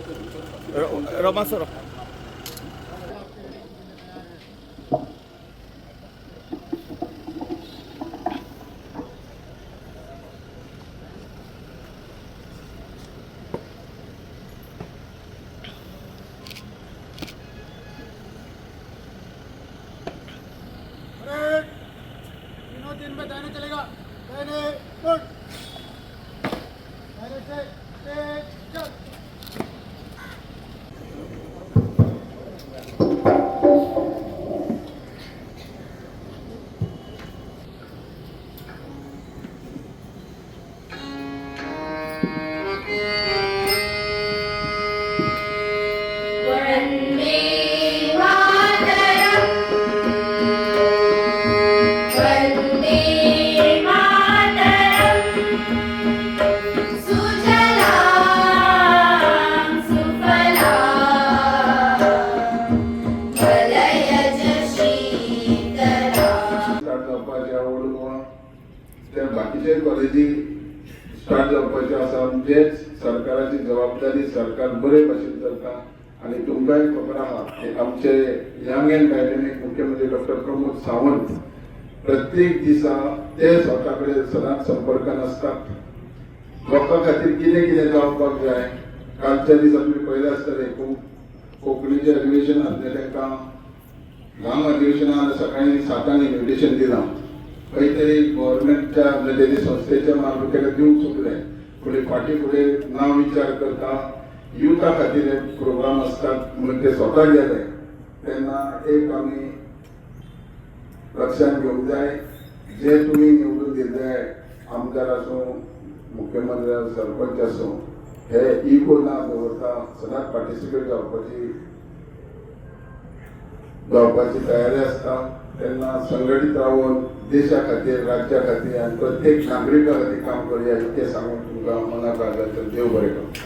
रोमा sir दिन में दाहिने चलेगा दाहिने गुड दाहिने से चल बाकीचे कॉलेजी स्टार्ट जावपाचे आसा म्हणजे सरकाराची जबाबदारी सरकार बरे भशेन करता आणि तुमकांय खबर आहा की आमचे यंग एंड डायनेमिक मुख्यमंत्री डॉक्टर प्रमोद सावंत प्रत्येक दिसा ते स्वता कडेन सदांच संपर्कान आसतात लोकां खातीर कितें कितें जावपाक जाय कालच्या दिसा तुमी पळयलें आसतलें कोंकणीचें अधिवेशन आसलें तांकां ल्हान अधिवेशनान सकाळीं 7 इन्व्हिटेशन दिलां खंय तरी गव्हर्नमेंटच्या म्हणजे संस्थेच्या मार्फत ताका दिवंक चुकलें फुडें फुडें नांव विचार करता युथा खातीर प्रोग्राम आसतात म्हणून ते स्वता गेले तेन्ना एक आमी लक्षांत घेवंक जाय जे तुमी निवडून दिल्ले आमदार आसूं मुख्यमंत्री आसूं सरपंच आसूं हे इगो ना दवरता सदांच पार्टिसिपेट जावपाची तयारी आसता तेन्ना संघटीत रावन देशा खातीर राज्या खातीर आनी प्रत्येक नागरिका खातीर काम करया इतकें सांगून तुमकां मनाक लागता देव बरें करूं.